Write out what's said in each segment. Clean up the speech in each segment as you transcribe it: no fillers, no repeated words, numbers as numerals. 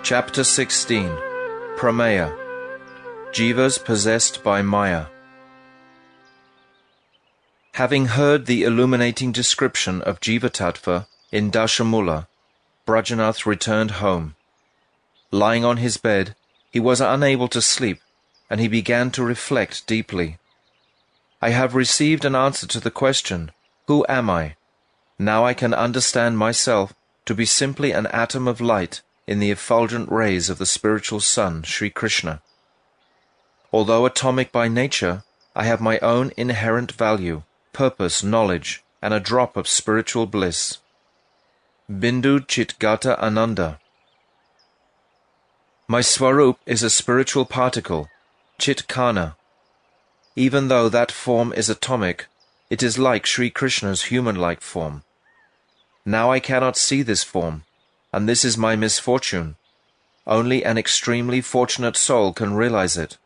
Chapter 16. Prameya. Jivas possessed by Maya. Having heard the illuminating description of Jiva-tattva in Dashamula, Brajanath returned home. Lying on his bed, he was unable to sleep, and he began to reflect deeply. I have received an answer to the question, who am I? Now I can understand myself to be simply an atom of light in the effulgent rays of the spiritual sun, Sri Krishna. Although atomic by nature, I have my own inherent value, purpose, knowledge, and a drop of spiritual bliss. Bindu Chitgata Ananda. My Swarup is a spiritual particle, Chitkana. Even though that form is atomic, it is like Sri Krishna's human-like form. Now I cannot see this form, and this is my misfortune. Only an extremely fortunate soul can realize it.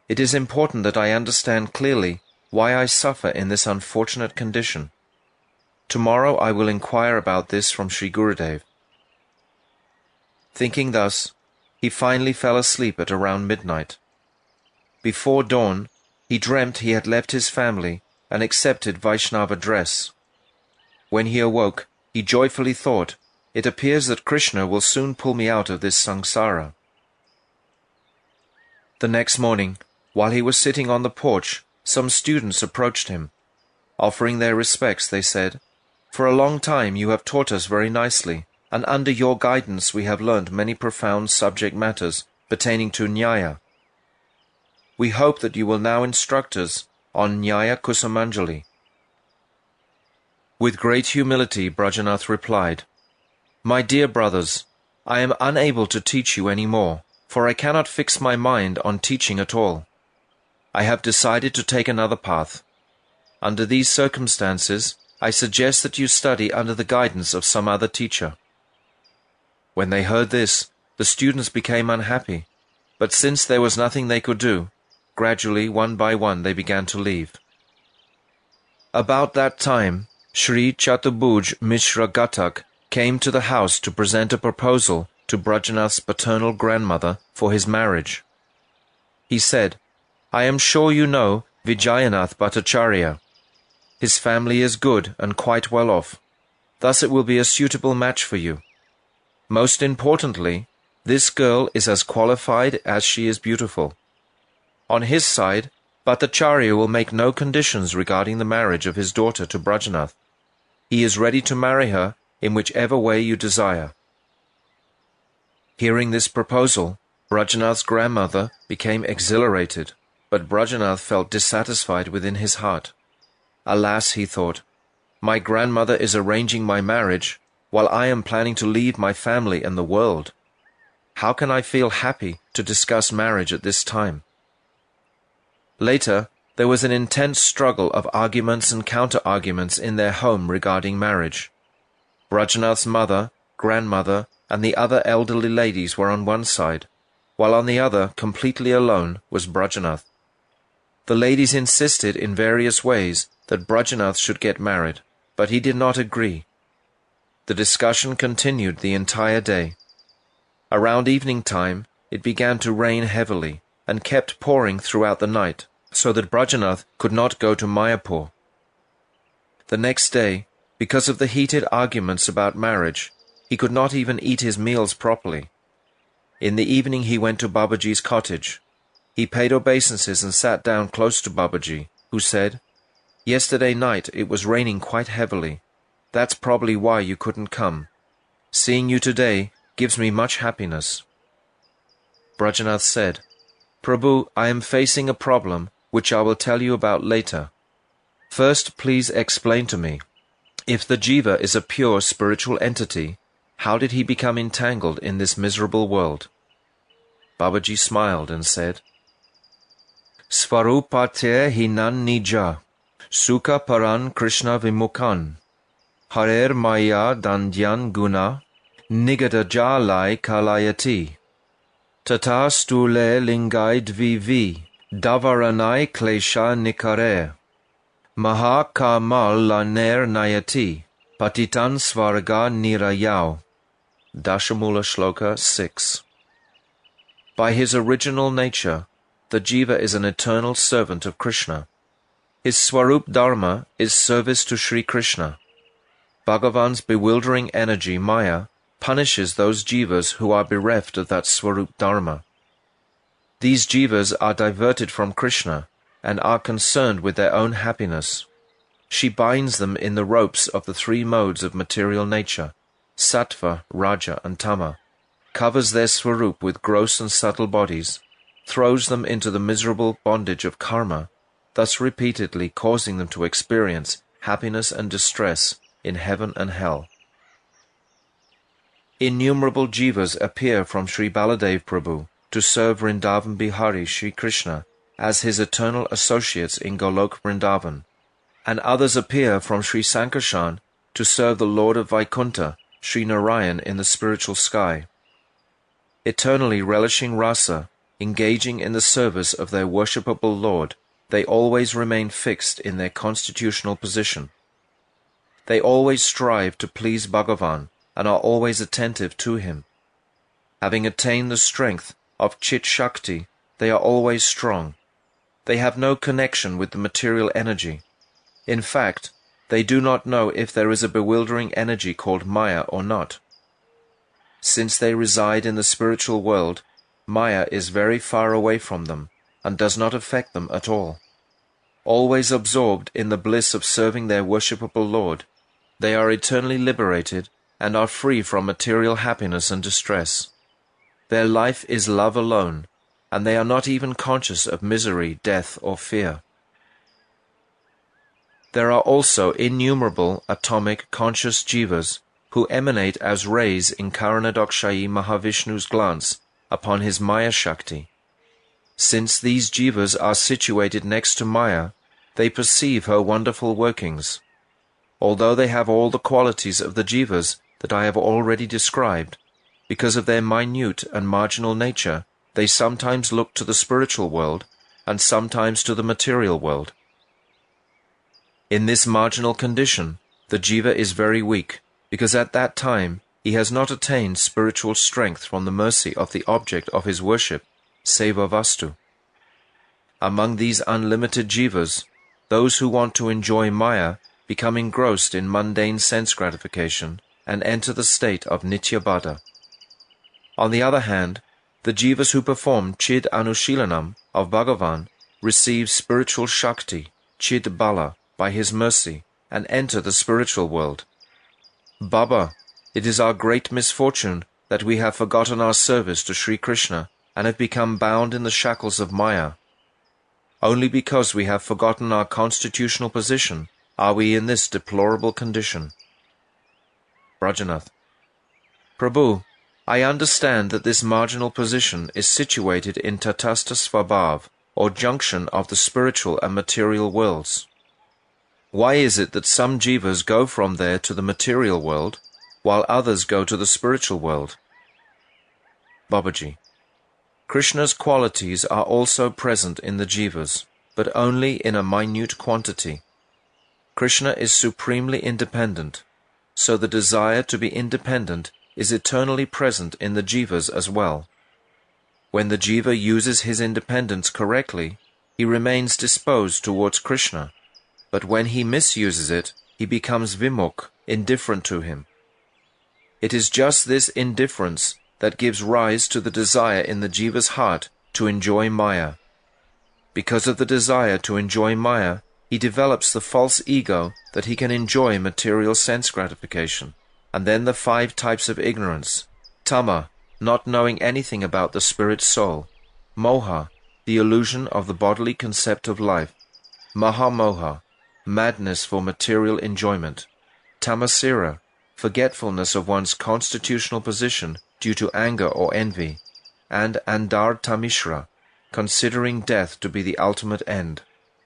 It is important that I understand clearly why I suffer in this unfortunate condition. Tomorrow I will inquire about this from Sri Gurudev. Thinking thus, he finally fell asleep at around midnight. Before dawn, he dreamt he had left his family and accepted Vaishnava dress. When he awoke, he joyfully thought, "It appears that Krishna will soon pull me out of this samsara." The next morning, while he was sitting on the porch, some students approached him. Offering their respects, they said, "For a long time you have taught us very nicely, and under your guidance we have learnt many profound subject matters pertaining to Nyaya. We hope that you will now instruct us on Nyaya Kusumanjali." With great humility, Brajanath replied, "My dear brothers, I am unable to teach you any more, for I cannot fix my mind on teaching at all. I have decided to take another path. Under these circumstances, I suggest that you study under the guidance of some other teacher." When they heard this, the students became unhappy, but since there was nothing they could do, gradually, one by one, they began to leave. About that time, Sri Chatubhuj Mishra Ghatak came to the house to present a proposal to Brajanath's paternal grandmother for his marriage. He said, "I am sure you know Vijayanath Bhattacharya. His family is good and quite well off. Thus it will be a suitable match for you. Most importantly, this girl is as qualified as she is beautiful. On his side, Bhattacharya will make no conditions regarding the marriage of his daughter to Brajanath. He is ready to marry her in whichever way you desire." Hearing this proposal, Brajanath's grandmother became exhilarated, but Brajanath felt dissatisfied within his heart. Alas, he thought, my grandmother is arranging my marriage, while I am planning to leave my family and the world. How can I feel happy to discuss marriage at this time? Later, there was an intense struggle of arguments and counter-arguments in their home regarding marriage. Brajanath's mother, grandmother, and the other elderly ladies were on one side, while on the other, completely alone, was Brajanath. The ladies insisted in various ways that Brajanath should get married, but he did not agree. The discussion continued the entire day. Around evening time, it began to rain heavily, and kept pouring throughout the night, so that Brajanath could not go to Mayapur. The next day, because of the heated arguments about marriage, he could not even eat his meals properly. In the evening he went to Babaji's cottage. He paid obeisances and sat down close to Babaji, who said, "Yesterday night it was raining quite heavily. That's probably why you couldn't come. Seeing you today gives me much happiness." Brajanath said, "Prabhu, I am facing a problem which I will tell you about later. First, please explain to me, if the jiva is a pure spiritual entity, how did he become entangled in this miserable world?" Babaji smiled and said, "Svarupate hinan nija, sukha paran Krishna vimukan, harer maya dandyan guna, nigata jalai kalayati, tata stule lingai dvivi, davaranai klesha nikare, maha kamal laner nayati, patitan svarga nirayau." Dashamula Shloka 6. By his original nature, the Jiva is an eternal servant of Krishna. His Swarup-dharma is service to Sri Krishna. Bhagavan's bewildering energy, Maya, punishes those Jivas who are bereft of that Swarup-dharma. These Jivas are diverted from Krishna and are concerned with their own happiness. She binds them in the ropes of the three modes of material nature, Sattva, Raja, and Tama, covers their Swarup with gross and subtle bodies, throws them into the miserable bondage of karma, thus repeatedly causing them to experience happiness and distress in heaven and hell. Innumerable Jivas appear from Sri Baladev Prabhu to serve Vrindavan Bihari Sri Krishna as his eternal associates in Golok Vrindavan, and others appear from Sri Sankarshan to serve the Lord of Vaikuntha, Sri Narayan, in the spiritual sky. Eternally relishing rasa, engaging in the service of their worshipable Lord, they always remain fixed in their constitutional position. They always strive to please Bhagavan and are always attentive to him. Having attained the strength of Chit Shakti, they are always strong. They have no connection with the material energy. In fact, they do not know if there is a bewildering energy called Maya or not. Since they reside in the spiritual world, Maya is very far away from them and does not affect them at all. Always absorbed in the bliss of serving their worshipable Lord, they are eternally liberated and are free from material happiness and distress. Their life is love alone, and they are not even conscious of misery, death, or fear. There are also innumerable atomic conscious jivas who emanate as rays in Karanadokshayi Mahavishnu's glance upon his Maya Shakti. Since these jivas are situated next to Maya, they perceive her wonderful workings. Although they have all the qualities of the jivas that I have already described, because of their minute and marginal nature, they sometimes look to the spiritual world and sometimes to the material world. In this marginal condition, the jiva is very weak, because at that time he has not attained spiritual strength from the mercy of the object of his worship, Seva Vastu. Among these unlimited jivas, those who want to enjoy Maya become engrossed in mundane sense gratification and enter the state of Nitya Bada. On the other hand, the jivas who perform Chid Anushilanam of Bhagavan receive spiritual Shakti, Chid Bala, by his mercy, and enter the spiritual world. Baba, it is our great misfortune that we have forgotten our service to Sri Krishna and have become bound in the shackles of Maya. Only because we have forgotten our constitutional position are we in this deplorable condition. Brajanath. Prabhu, I understand that this marginal position is situated in Tatastha Svabhav, or junction of the spiritual and material worlds. Why is it that some jivas go from there to the material world, while others go to the spiritual world? Babaji. Krishna's qualities are also present in the jivas, but only in a minute quantity. Krishna is supremely independent, so the desire to be independent is eternally present in the jivas as well. When the jiva uses his independence correctly, he remains disposed towards Krishna, but when he misuses it, he becomes vimukh, indifferent to him. It is just this indifference that gives rise to the desire in the jiva's heart to enjoy Maya. Because of the desire to enjoy Maya, he develops the false ego that he can enjoy material sense gratification, and then the 5 types of ignorance: Tama, not knowing anything about the spirit soul; Moha, the illusion of the bodily concept of life; Mahamoha, madness for material enjoyment; Tamasira, forgetfulness of one's constitutional position due to anger or envy; and Andartamishra, considering death to be the ultimate end,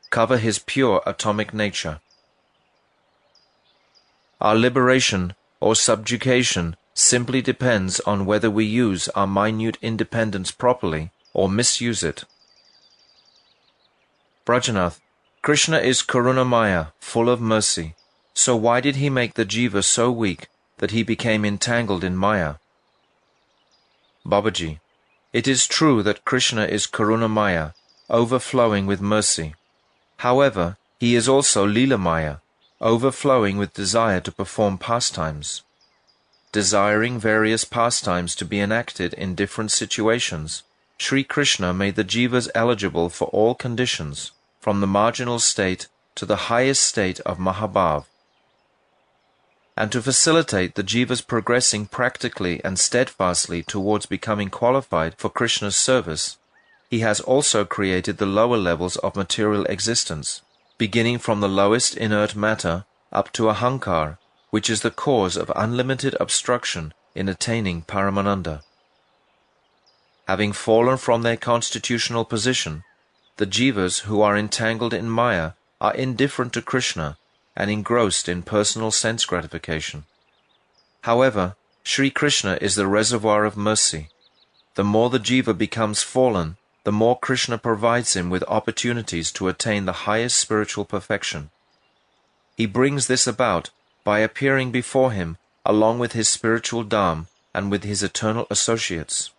cover his pure atomic nature. Our liberation or subjugation simply depends on whether we use our minute independence properly or misuse it. Brajanath, Krishna is Karunamaya, full of mercy, so why did he make the jiva so weak that he became entangled in Maya? Babaji, It is true that Krishna is Karunamaya, overflowing with mercy. However, he is also Leelamaya, overflowing with desire to perform pastimes. Desiring various pastimes to be enacted in different situations, Sri Krishna made the jivas eligible for all conditions, from the marginal state to the highest state of Mahabhav. And to facilitate the jivas progressing practically and steadfastly towards becoming qualified for Krishna's service, he has also created the lower levels of material existence, beginning from the lowest inert matter up to Ahankar, which is the cause of unlimited obstruction in attaining Paramananda. Having fallen from their constitutional position, the jivas who are entangled in Maya are indifferent to Krishna and engrossed in personal sense gratification. However, Sri Krishna is the reservoir of mercy. The more the jiva becomes fallen, the more Krishna provides him with opportunities to attain the highest spiritual perfection. He brings this about by appearing before him along with his spiritual dham and with his eternal associates.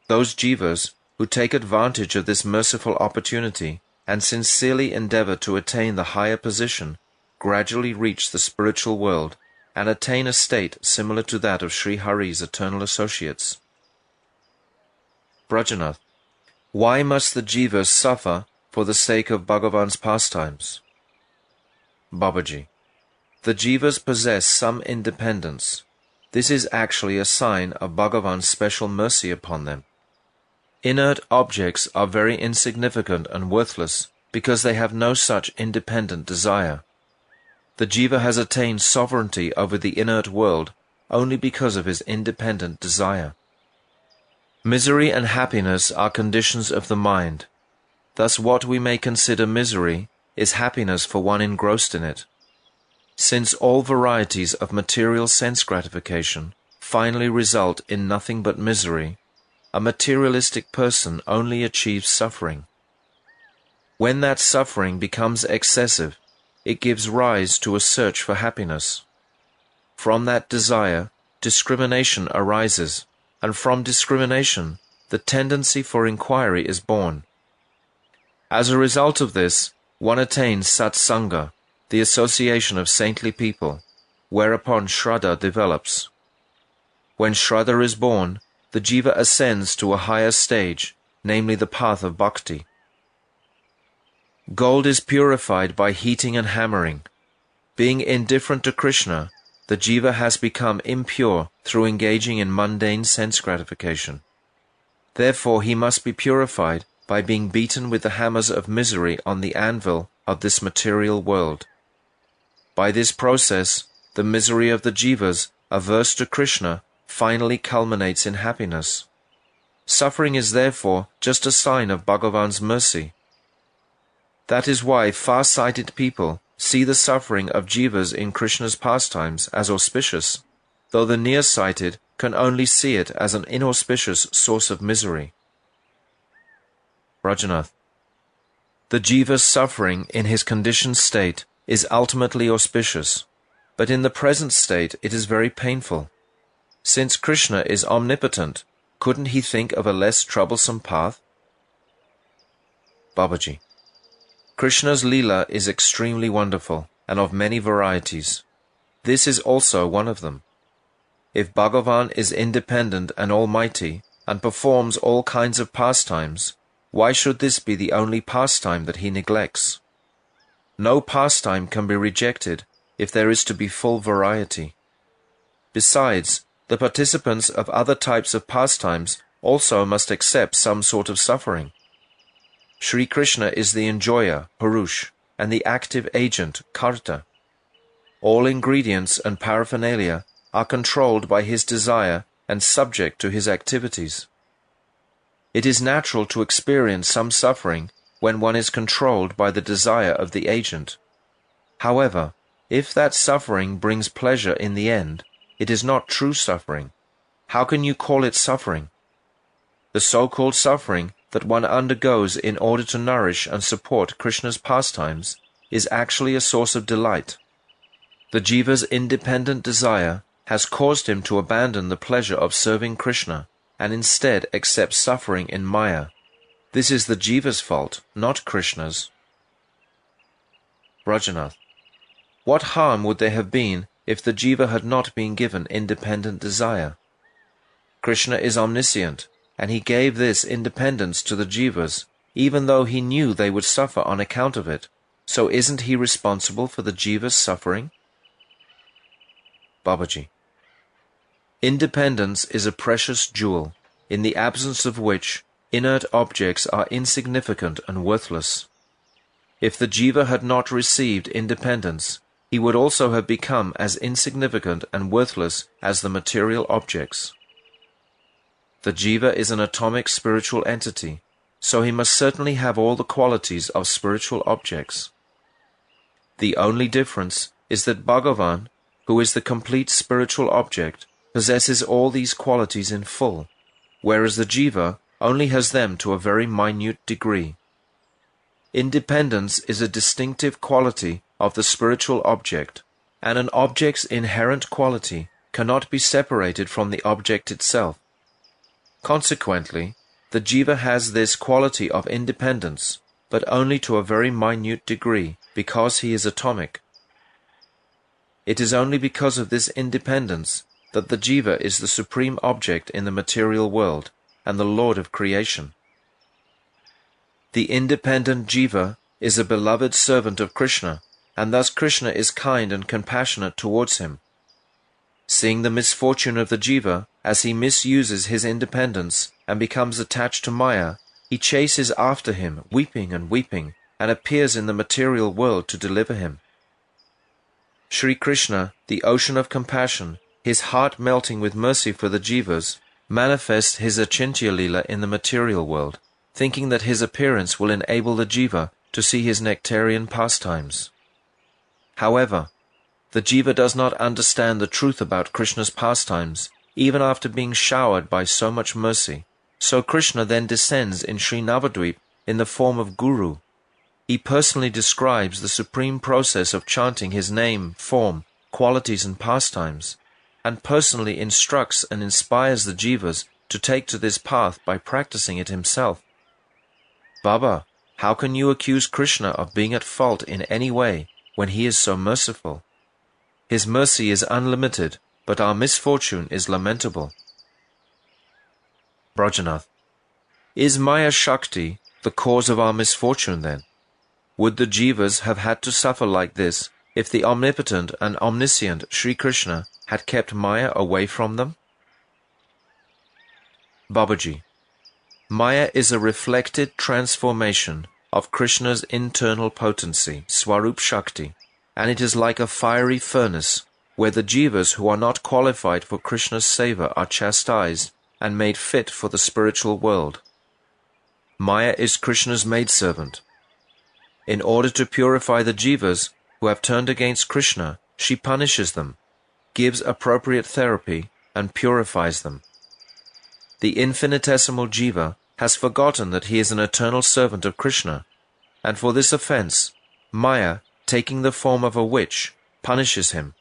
Those jivas who take advantage of this merciful opportunity and sincerely endeavor to attain the higher position gradually reach the spiritual world and attain a state similar to that of Sri Hari's eternal associates. Brajanath, why must the jivas suffer for the sake of Bhagavan's pastimes? Babaji, the jivas possess some independence. This is actually a sign of Bhagavan's special mercy upon them. Inert objects are very insignificant and worthless because they have no such independent desire. The jiva has attained sovereignty over the inert world only because of his independent desire. Misery and happiness are conditions of the mind. Thus what we may consider misery is happiness for one engrossed in it. Since all varieties of material sense gratification finally result in nothing but misery, a materialistic person only achieves suffering. When that suffering becomes excessive, it gives rise to a search for happiness. From that desire, discrimination arises, and from discrimination, the tendency for inquiry is born. As a result of this, one attains satsanga, the association of saintly people, whereupon Shraddha develops. When Shraddha is born, the jiva ascends to a higher stage, namely the path of bhakti. Gold is purified by heating and hammering. Being indifferent to Krishna, the jiva has become impure through engaging in mundane sense gratification. Therefore he must be purified by being beaten with the hammers of misery on the anvil of this material world. By this process, the misery of the jivas averse to Krishna finally culminates in happiness. Suffering is therefore just a sign of Bhagavan's mercy. That is why far-sighted people see the suffering of jivas in Krishna's pastimes as auspicious, though the near-sighted can only see it as an inauspicious source of misery. Brajanath, the jiva's suffering in his conditioned state is ultimately auspicious, but in the present state it is very painful. Since Krishna is omnipotent, couldn't he think of a less troublesome path? Babaji, Krishna's Leela is extremely wonderful and of many varieties. This is also one of them. If Bhagavan is independent and almighty and performs all kinds of pastimes, why should this be the only pastime that he neglects? No pastime can be rejected if there is to be full variety. Besides, the participants of other types of pastimes also must accept some sort of suffering. Sri Krishna is the enjoyer, Purush, and the active agent, Karta. All ingredients and paraphernalia are controlled by his desire and subject to his activities. It is natural to experience some suffering when one is controlled by the desire of the agent. However, if that suffering brings pleasure in the end, it is not true suffering. How can you call it suffering? The so-called suffering that one undergoes in order to nourish and support Krishna's pastimes is actually a source of delight. The jiva's independent desire has caused him to abandon the pleasure of serving Krishna and instead accepts suffering in Maya. This is the jiva's fault, not Krishna's. Brajanath. What harm would there have been if the jiva had not been given independent desire? Krishna is omniscient, and he gave this independence to the jivas, even though he knew they would suffer on account of it. So isn't he responsible for the jiva's suffering? Babaji. Independence is a precious jewel, in the absence of which inert objects are insignificant and worthless. If the jiva had not received independence, he would also have become as insignificant and worthless as the material objects. The jiva is an atomic spiritual entity, so he must certainly have all the qualities of spiritual objects. The only difference is that Bhagavan, who is the complete spiritual object, possesses all these qualities in full, whereas the jiva only has them to a very minute degree. Independence is a distinctive quality of the spiritual object, and an object's inherent quality cannot be separated from the object itself. Consequently, the jiva has this quality of independence, but only to a very minute degree, because he is atomic. It is only because of this independence that the jiva is the supreme object in the material world and the lord of creation. The independent jiva is a beloved servant of Krishna, and thus Krishna is kind and compassionate towards him. Seeing the misfortune of the jiva as he misuses his independence and becomes attached to Maya, he chases after him, weeping and weeping, and appears in the material world to deliver him. Sri Krishna, the ocean of compassion, his heart melting with mercy for the jivas, manifests his Achintya Leela in the material world, thinking that his appearance will enable the jiva to see his nectarian pastimes. However, the jiva does not understand the truth about Krishna's pastimes, even after being showered by so much mercy. So Krishna then descends in Sri Navadvip in the form of Guru. He personally describes the supreme process of chanting his name, form, qualities and pastimes, and personally instructs and inspires the jivas to take to this path by practicing it himself. Baba, how can you accuse Krishna of being at fault in any way when he is so merciful? His mercy is unlimited, but our misfortune is lamentable. Brajanath. Is Maya Shakti the cause of our misfortune then? Would the jivas have had to suffer like this if the omnipotent and omniscient Sri Krishna had kept Maya away from them? Babaji. Maya is a reflected transformation of Krishna's internal potency, Swarup Shakti, and it is like a fiery furnace where the jivas who are not qualified for Krishna's seva are chastised and made fit for the spiritual world. Maya is Krishna's maidservant. In order to purify the jivas who have turned against Krishna, she punishes them, gives appropriate therapy, and purifies them. The infinitesimal jiva has forgotten that he is an eternal servant of Krishna, and for this offense, Maya, taking the form of a witch, punishes him.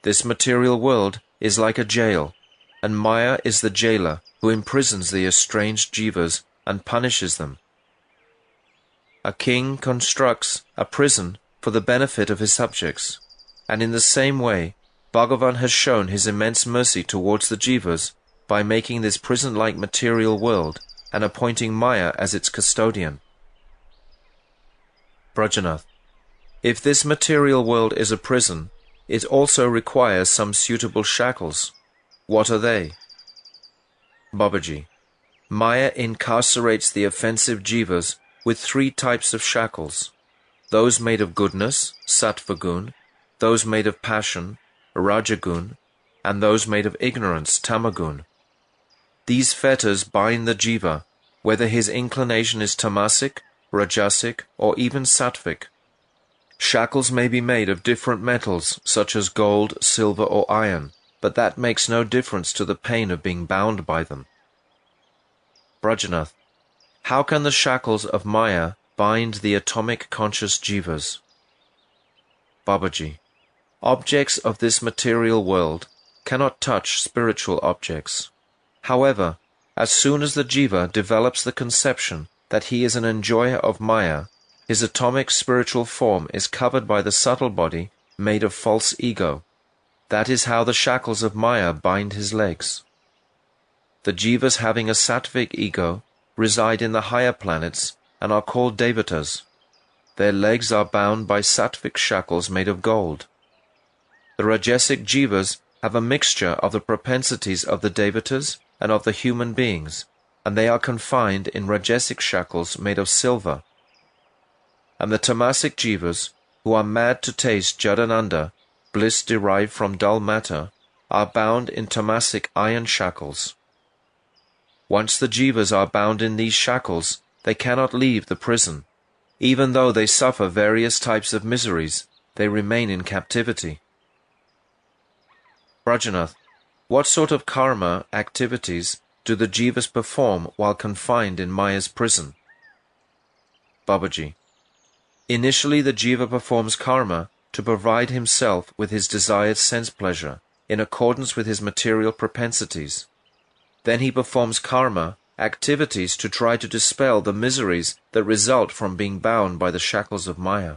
This material world is like a jail, and Maya is the jailer who imprisons the estranged jivas and punishes them. A king constructs a prison for the benefit of his subjects, and in the same way, Bhagavan has shown his immense mercy towards the jivas by making this prison-like material world and appointing Maya as its custodian. Brajanath. If this material world is a prison, it also requires some suitable shackles. What are they? Babaji. Maya incarcerates the offensive jivas with 3 types of shackles: those made of goodness, sattva-gun, those made of passion, rajagun, and those made of ignorance, tamagun. These fetters bind the jiva, whether his inclination is tamasic, rajasic, or even sattvic. Shackles may be made of different metals, such as gold, silver, or iron, but that makes no difference to the pain of being bound by them. Brajanath. How can the shackles of Maya bind the atomic conscious jivas? Babaji. Objects of this material world cannot touch spiritual objects. However, as soon as the jiva develops the conception that he is an enjoyer of Maya, his atomic spiritual form is covered by the subtle body made of false ego. That is how the shackles of Maya bind his legs. The jivas having a sattvic ego reside in the higher planets and are called devatas. Their legs are bound by sattvic shackles made of gold. The rajasic jivas have a mixture of the propensities of the devatas and of the human beings, and they are confined in rajasic shackles made of silver. And the tamasic jivas, who are mad to taste jadananda, bliss derived from dull matter, are bound in tamasic iron shackles. Once the jivas are bound in these shackles, they cannot leave the prison. Even though they suffer various types of miseries, they remain in captivity. Brajanath, what sort of karma activities do the jivas perform while confined in Maya's prison? Babaji, initially the jiva performs karma to provide himself with his desired sense pleasure in accordance with his material propensities. Then he performs karma activities to try to dispel the miseries that result from being bound by the shackles of Maya.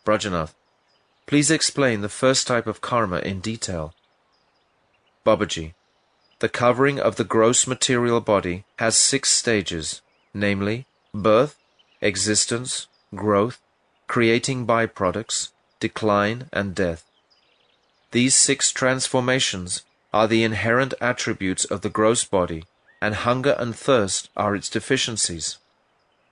Brajanath, please explain the first type of karma in detail. Babaji, the covering of the gross material body has 6 stages, namely, birth, existence, growth, creating byproducts, decline, and death. These 6 transformations are the inherent attributes of the gross body, and hunger and thirst are its deficiencies.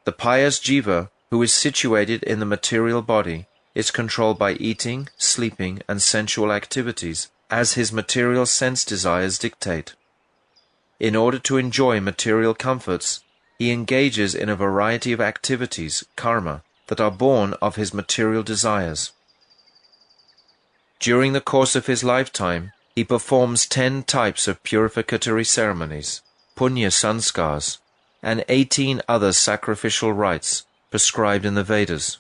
The pious jiva, who is situated in the material body, is controlled by eating, sleeping, and sensual activities, as his material sense desires dictate. In order to enjoy material comforts, he engages in a variety of activities, karma, that are born of his material desires. During the course of his lifetime, he performs 10 types of purificatory ceremonies, punya sanskars, and 18 other sacrificial rites prescribed in the Vedas.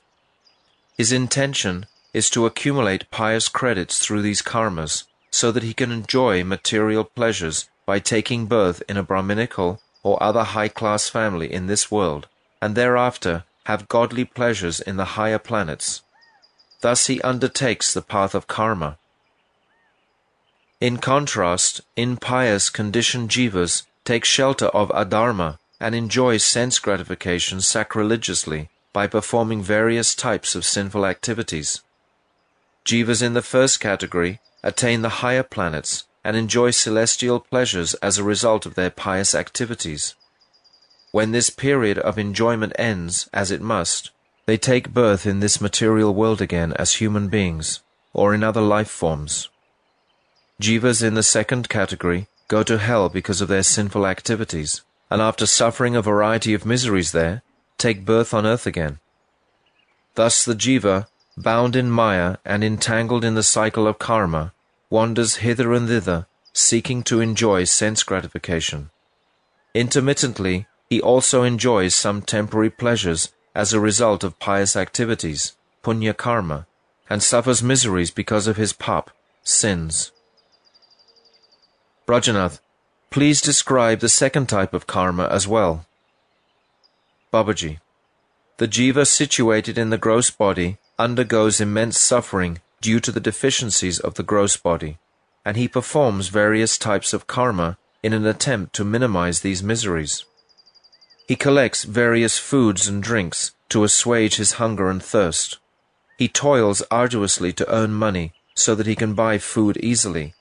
His intention is to accumulate pious credits through these karmas so that he can enjoy material pleasures by taking birth in a Brahminical or other high-class family in this world, and thereafter have godly pleasures in the higher planets. Thus he undertakes the path of karma. In contrast, impious conditioned jivas take shelter of adharma and enjoy sense gratification sacrilegiously by performing various types of sinful activities. Jivas in the first category attain the higher planets and enjoy celestial pleasures as a result of their pious activities. When this period of enjoyment ends, as it must, they take birth in this material world again as human beings, or in other life forms. Jivas in the second category go to hell because of their sinful activities, and after suffering a variety of miseries there, take birth on earth again. Thus the jiva, bound in Maya and entangled in the cycle of karma, wanders hither and thither, seeking to enjoy sense gratification. Intermittently, he also enjoys some temporary pleasures as a result of pious activities, punya karma, and suffers miseries because of his pap, sins. Brajanath, please describe the second type of karma as well. Babaji, the jiva situated in the gross body undergoes immense suffering due to the deficiencies of the gross body, and he performs various types of karma in an attempt to minimize these miseries. He collects various foods and drinks to assuage his hunger and thirst. He toils arduously to earn money so that he can buy food easily.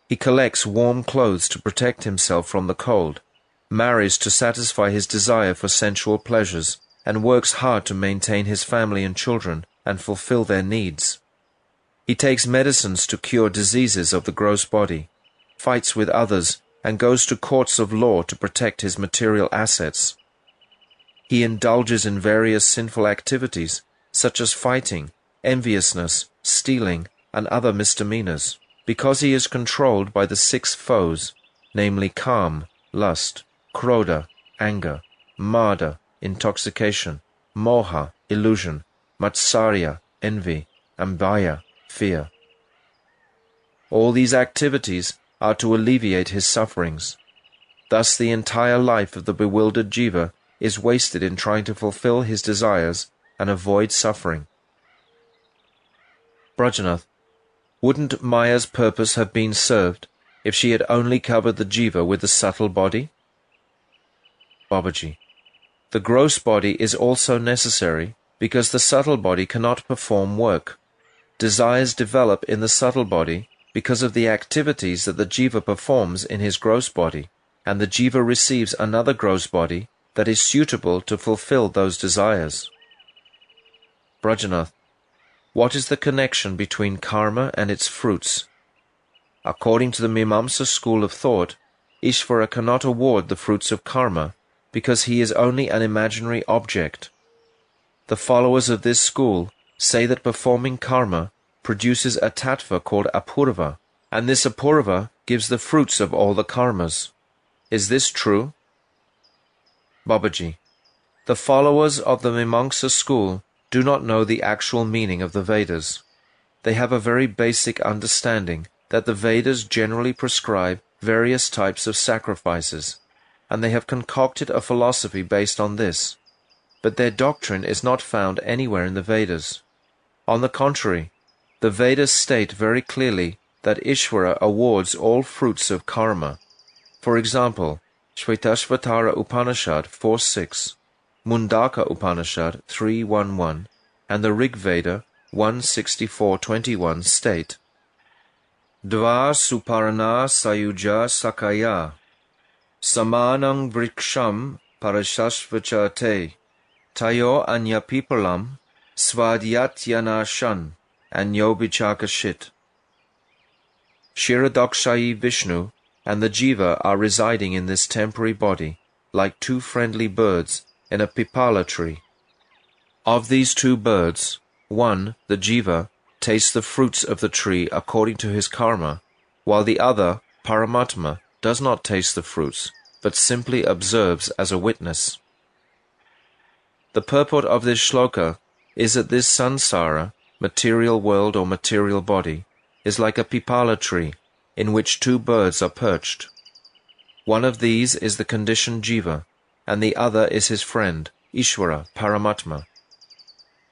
He collects warm clothes to protect himself from the cold, marries to satisfy his desire for sensual pleasures, and works hard to maintain his family and children and fulfill their needs. He takes medicines to cure diseases of the gross body, fights with others, and goes to courts of law to protect his material assets. He indulges in various sinful activities, such as fighting, enviousness, stealing, and other misdemeanors, because he is controlled by the 6 foes, namely Kam, lust, Krodha, anger, Mada, intoxication, Moha, illusion, Matsarya, envy, and Bhaya, fear. All these activities are to alleviate his sufferings. Thus the entire life of the bewildered jiva is wasted in trying to fulfill his desires and avoid suffering. Brajanath, wouldn't Maya's purpose have been served if she had only covered the jiva with the subtle body? Babaji, the gross body is also necessary because the subtle body cannot perform work. Desires develop in the subtle body because of the activities that the jiva performs in his gross body, and the jiva receives another gross body that is suitable to fulfill those desires. Brajanath, what is the connection between karma and its fruits? According to the Mimamsa school of thought, Ishvara cannot award the fruits of karma because he is only an imaginary object. The followers of this school say that performing karma produces a tattva called apurva, and this apurva gives the fruits of all the karmas. Is this true? Babaji, the followers of the Mimamsa school do not know the actual meaning of the Vedas. They have a very basic understanding that the Vedas generally prescribe various types of sacrifices, and they have concocted a philosophy based on this. But their doctrine is not found anywhere in the Vedas. On the contrary, the Vedas state very clearly that Ishvara awards all fruits of karma. For example, Shvetashvatara Upanishad 4.6, Mundaka Upanishad 3.1.1, and the Rig Veda 164.21 state, Dva Suparna Sayuja Sakaya Samanang Vriksham Parashashvachate Tayo Anyapipalam Svadhyatyanashan Anyobichakashit. Kshirodakshayi Vishnu and the jiva are residing in this temporary body like two friendly birds in a pipala tree. Of these two birds, one, the jiva, tastes the fruits of the tree according to his karma, while the other, Paramatma, does not taste the fruits, but simply observes as a witness. The purport of this shloka is that this sansara, material world or material body, is like a pipala tree in which two birds are perched. One of these is the conditioned jiva, and the other is his friend, Ishvara, Paramatma.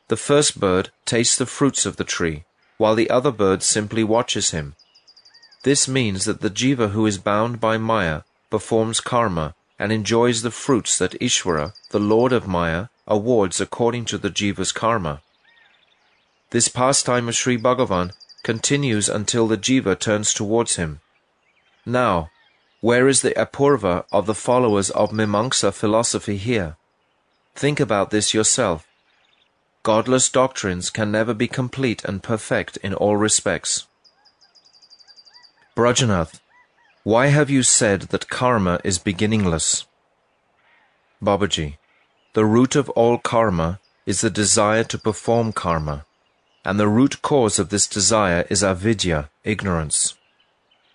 The first bird tastes the fruits of the tree, while the other bird simply watches him. This means that the jiva who is bound by Maya performs karma and enjoys the fruits that Ishvara, the Lord of Maya, awards according to the jiva's karma. This pastime of Sri Bhagavan continues until the jiva turns towards him. Now, where is the apurva of the followers of Mimamsa philosophy here? Think about this yourself. Godless doctrines can never be complete and perfect in all respects. Brajanath, why have you said that karma is beginningless? Babaji, the root of all karma is the desire to perform karma, and the root cause of this desire is avidya, ignorance.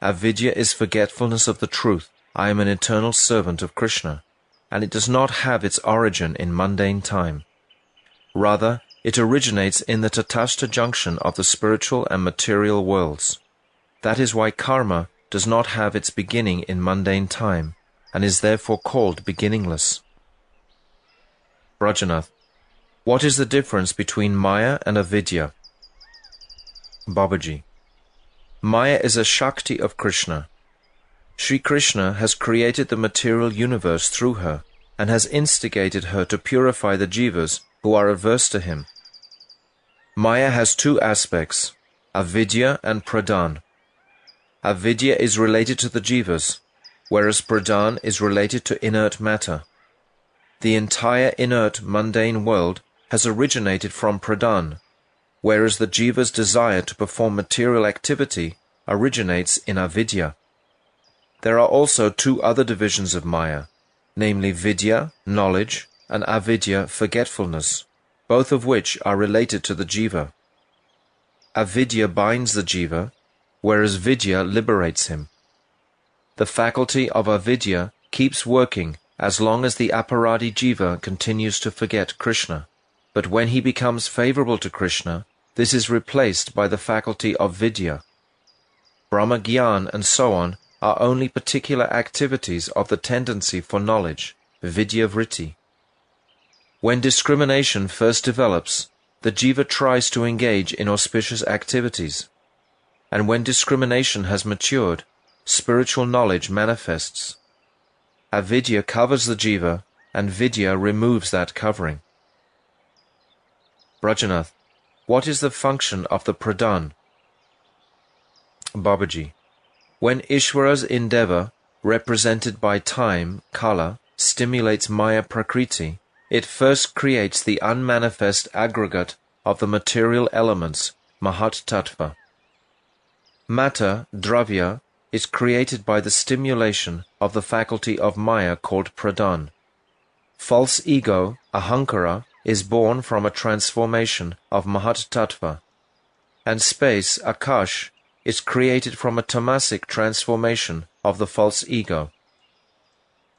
Avidya is forgetfulness of the truth. I am an eternal servant of Krishna, and it does not have its origin in mundane time. Rather, it originates in the Tatastha junction of the spiritual and material worlds. That is why karma does not have its beginning in mundane time, and is therefore called beginningless. Brajanath, what is the difference between Maya and avidya? Babaji, Maya is a Shakti of Krishna. Sri Krishna has created the material universe through her, and has instigated her to purify the jivas who are averse to him. Maya has two aspects, avidya and pradhan. Avidya is related to the jivas, whereas pradhan is related to inert matter. The entire inert mundane world has originated from pradhan, whereas the jiva's desire to perform material activity originates in avidya. There are also two other divisions of Maya, namely vidya, knowledge, and avidya, forgetfulness, both of which are related to the jiva. Avidya binds the jiva, whereas vidya liberates him. The faculty of avidya keeps working as long as the aparadi jiva continues to forget Krishna, but when he becomes favorable to Krishna, this is replaced by the faculty of vidya. Brahma Gyan and so on are only particular activities of the tendency for knowledge, vidya vritti. When discrimination first develops, the jiva tries to engage in auspicious activities, and when discrimination has matured, spiritual knowledge manifests. Avidya covers the jiva, and vidya removes that covering. Brajanath, what is the function of the pradhan? Babaji, when Ishvara's endeavor, represented by time, kala, stimulates Maya Prakriti, it first creates the unmanifest aggregate of the material elements, Mahat Tattva. Matter, dravya, is created by the stimulation of the faculty of Maya called pradhan. False ego, ahankara, is born from a transformation of Mahat Tattva, and space, akash, is created from a tamasic transformation of the false ego.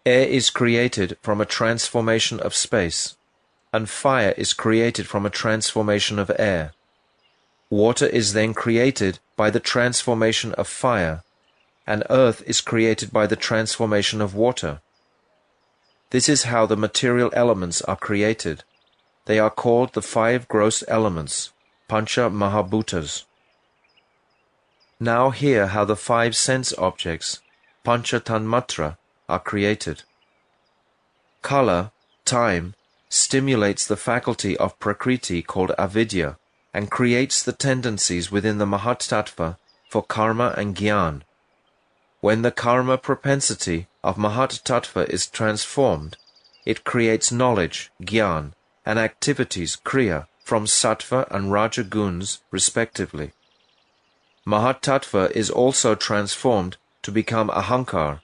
Air is created from a transformation of space, and fire is created from a transformation of air. Water is then created by the transformation of fire, and earth is created by the transformation of water. This is how the material elements are created. They are called the five gross elements, Pancha Mahabhutas. Now hear how the five sense objects, Pancha Tanmatra, are created. Kala, time, stimulates the faculty of Prakriti called avidya and creates the tendencies within the Mahat Tattva for karma and jnana. When the karma propensity of Mahat Tattva is transformed, it creates knowledge, jnana, and activities, kriya, from sattva and raja guns respectively. Mahat Tattva is also transformed to become ahankar.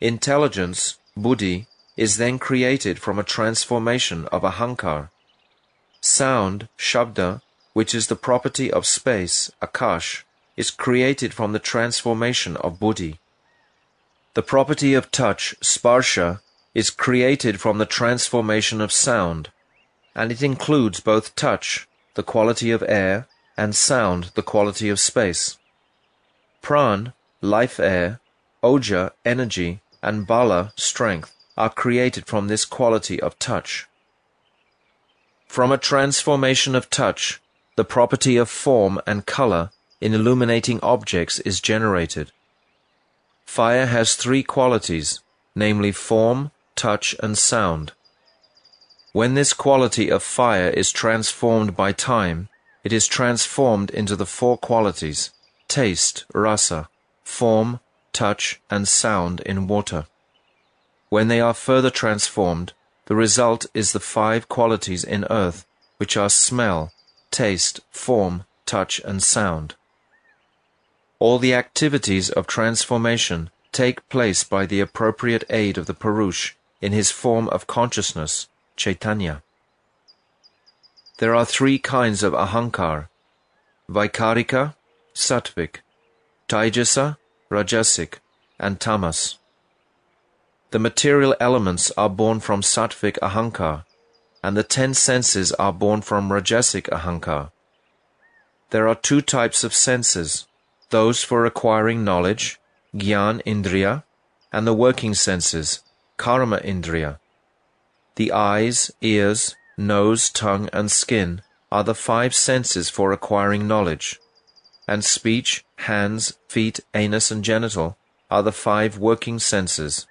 Intelligence, buddhi, is then created from a transformation of ahankar. Sound, shabda, which is the property of space, akash, is created from the transformation of buddhi. The property of touch, sparsha, is created from the transformation of sound, and it includes both touch, the quality of air, and sound, the quality of space. Pran, life air, oja, energy, and bala, strength, are created from this quality of touch. From a transformation of touch, the property of form and color in illuminating objects is generated. Fire has three qualities, namely form, touch, and sound. When this quality of fire is transformed by time, it is transformed into the four qualities, taste, rasa, form, touch, and sound in water. When they are further transformed, the result is the five qualities in earth, which are smell, taste, form, touch, and sound. All the activities of transformation take place by the appropriate aid of the Purush in his form of consciousness, Chaitanya. There are three kinds of ahankar: Vaikarika, Sattvic, Taijasa, Rajasic, and Tamas. The material elements are born from Sattvic ahankar, and the 10 senses are born from Rajasic ahankar. There are two types of senses, those for acquiring knowledge, Gyan Indriya, and the working senses, Karma Indriya. The eyes, ears, nose, tongue, and skin are the 5 senses for acquiring knowledge, and speech, hands, feet, anus, and genital are the 5 working senses.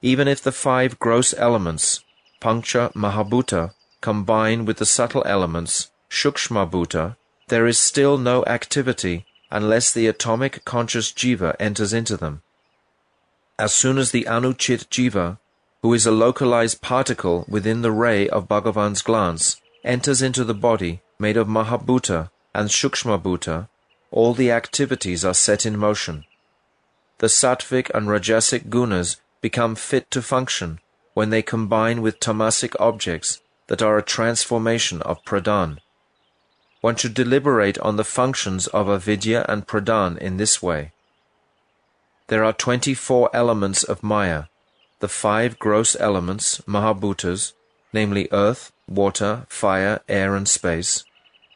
Even if the 5 gross elements, Pancha Mahabhuta, combine with the subtle elements, Shukshma Bhuta, there is still no activity unless the atomic conscious jiva enters into them. As soon as the anuchit jiva, who is a localized particle within the ray of Bhagavan's glance, enters into the body made of Mahabhuta and Shukshma Bhuta, all the activities are set in motion. The sattvic and rajasic gunas become fit to function when they combine with tamasic objects that are a transformation of pradhan. One should deliberate on the functions of avidya and pradhan in this way. There are 24 elements of Maya, the 5 gross elements, Mahabhutas, namely earth, water, fire, air, and space,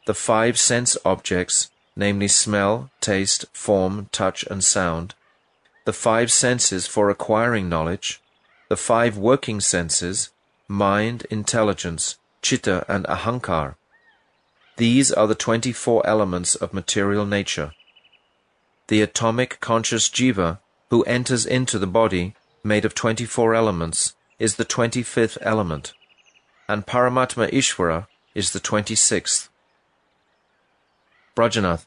the 5 sense objects, namely smell, taste, form, touch, and sound, the 5 senses for acquiring knowledge, the 5 working senses, mind, intelligence, chitta and ahankar. These are the 24 elements of material nature. The atomic conscious jiva, who enters into the body made of 24 elements, is the 25th element, and Paramatma Ishvara is the 26th. Brajanath,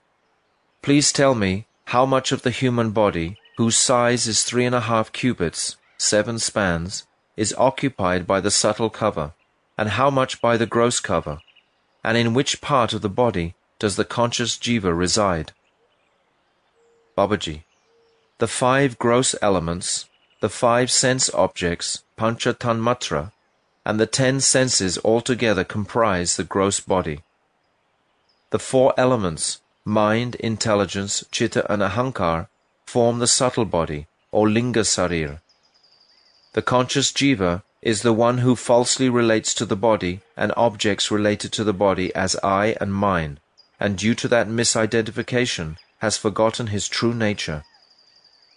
please tell me how much of the human body, whose size is 3.5 cubits, 7 spans, is occupied by the subtle cover, and how much by the gross cover, and in which part of the body does the conscious jiva reside? Babaji, the 5 gross elements, the 5 sense objects, pancha tanmatra, and the 10 senses altogether comprise the gross body. The 4 elements, mind, intelligence, chitta and ahankar, form the subtle body, or linga sarir. The conscious jiva is the one who falsely relates to the body and objects related to the body as I and mine, and due to that misidentification has forgotten his true nature.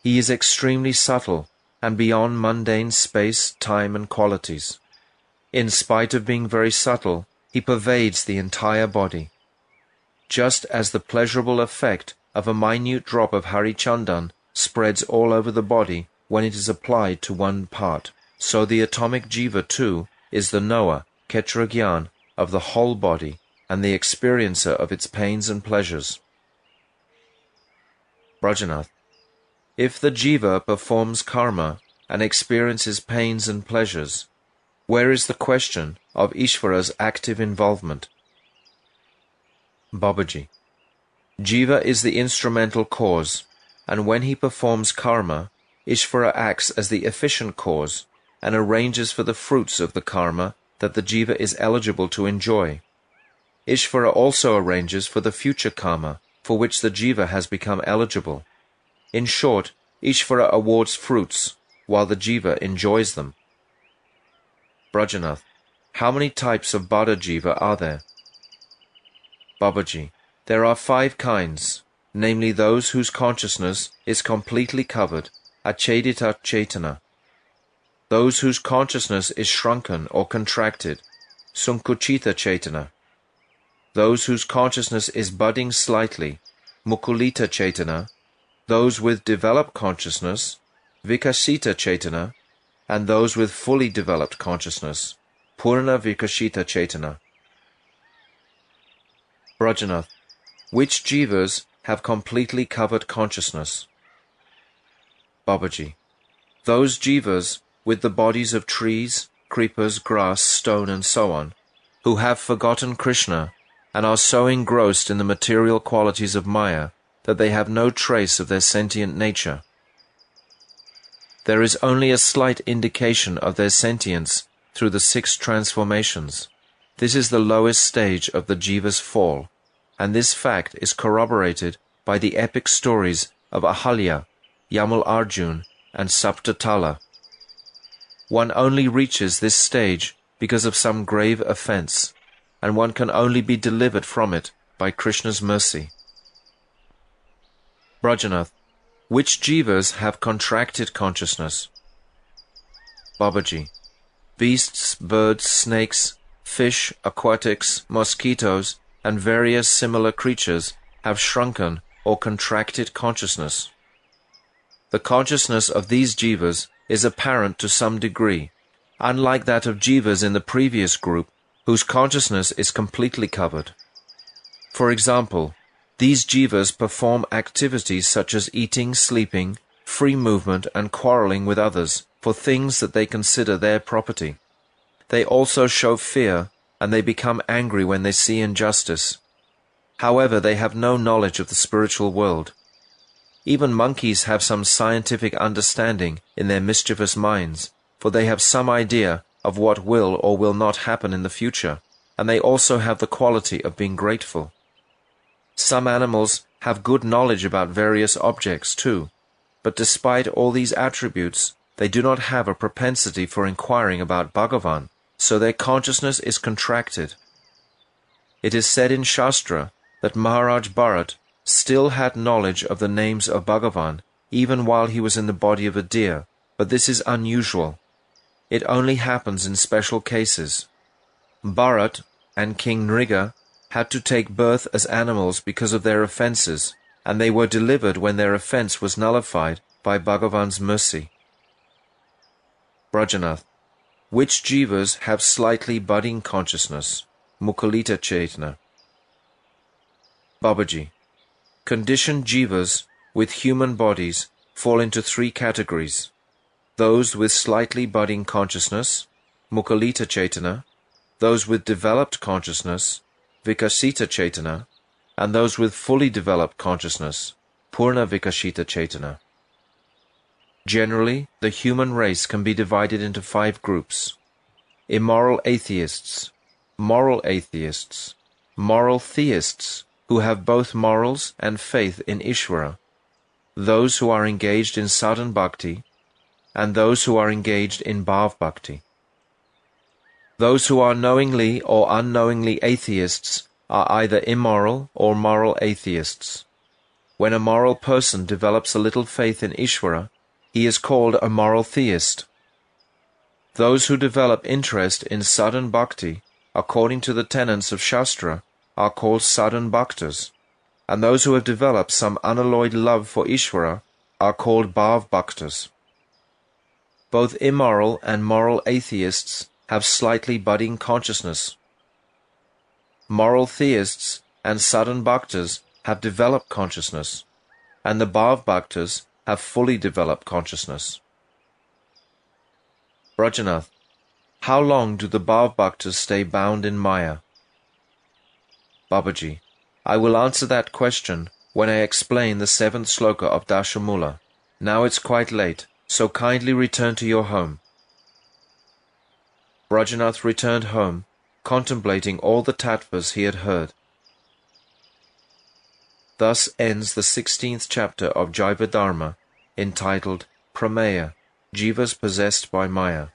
He is extremely subtle and beyond mundane space, time and qualities. In spite of being very subtle, he pervades the entire body. Just as the pleasurable effect of a minute drop of Harichandan spreads all over the body when it is applied to one part, so the atomic jiva too is the knower, Ketragyan, of the whole body and the experiencer of its pains and pleasures. Brajanath, if the jiva performs karma and experiences pains and pleasures, where is the question of Ishvara's active involvement? Babaji, Jiva is the instrumental cause, and when he performs karma, Ishvara acts as the efficient cause and arranges for the fruits of the karma that the jiva is eligible to enjoy. Ishvara also arranges for the future karma for which the jiva has become eligible. In short, Ishvara awards fruits, while the jiva enjoys them. Brajanath, how many types of Bada jiva are there? Babaji, there are 5 kinds, namely those whose consciousness is completely covered, achedita chetana. Those whose consciousness is shrunken or contracted, sunkuchita chetana. Those whose consciousness is budding slightly, mukulita chetana. Those with developed consciousness, vikasita chetana, and those with fully developed consciousness, purna vikashita chetana. Brajanath, which jivas have completely covered consciousness? Babaji, those jivas with the bodies of trees, creepers, grass, stone and so on, who have forgotten Krishna and are so engrossed in the material qualities of Maya that they have no trace of their sentient nature. There is only a slight indication of their sentience through the 6 transformations. This is the lowest stage of the jiva's fall, and this fact is corroborated by the epic stories of Ahalya, Yamal Arjun, and Saptatala. One only reaches this stage because of some grave offense, and one can only be delivered from it by Krishna's mercy. Brajanath, which jivas have contracted consciousness? Babaji, beasts, birds, snakes, fish, aquatics, mosquitoes, and various similar creatures have shrunken or contracted consciousness. The consciousness of these jivas is apparent to some degree, unlike that of jivas in the previous group, whose consciousness is completely covered. For example, these jivas perform activities such as eating, sleeping, free movement, and quarreling with others for things that they consider their property. They also show fear, and they become angry when they see injustice. However, they have no knowledge of the spiritual world. Even monkeys have some scientific understanding in their mischievous minds, for they have some idea of what will or will not happen in the future, and they also have the quality of being grateful. Some animals have good knowledge about various objects too, but despite all these attributes, they do not have a propensity for inquiring about Bhagavan, so their consciousness is contracted. It is said in Shastra that Maharaj Bharat still had knowledge of the names of Bhagavan even while he was in the body of a deer, but this is unusual. It only happens in special cases. Bharat and King Nriga had to take birth as animals because of their offences, and they were delivered when their offence was nullified by Bhagavan's mercy. Brajanath. Which jivas have slightly budding consciousness? Mukalita Chaitana. Babaji. Conditioned jivas with human bodies fall into three categories: those with slightly budding consciousness, Mukalita Chaitana, those with developed consciousness, Vikasita Chaitana, and those with fully developed consciousness, Purna Vikashita Chaitana. Generally, the human race can be divided into 5 groups: immoral atheists, moral theists, who have both morals and faith in Ishvara, those who are engaged in sadhana bhakti, and those who are engaged in bhav bhakti. Those who are knowingly or unknowingly atheists are either immoral or moral atheists. When a moral person develops a little faith in Ishvara, he is called a moral theist. Those who develop interest in sadhana bhakti, according to the tenets of Shastra, are called sadhana bhaktas, and those who have developed some unalloyed love for Ishvara are called bhav bhaktas. Both immoral and moral atheists have slightly budding consciousness. Moral theists and sadhana bhaktas have developed consciousness, and the bhav bhaktas have fully developed consciousness. Brajanath. How long do the bhav bhaktas stay bound in Maya? Babaji. I will answer that question when I explain the 7th sloka of Dashamula. Now it's quite late, so kindly return to your home. Brajanath returned home, contemplating all the tattvas he had heard. Thus ends the 16th chapter of Jaiva-dharma, entitled Prameya, Jivas Possessed by Maya.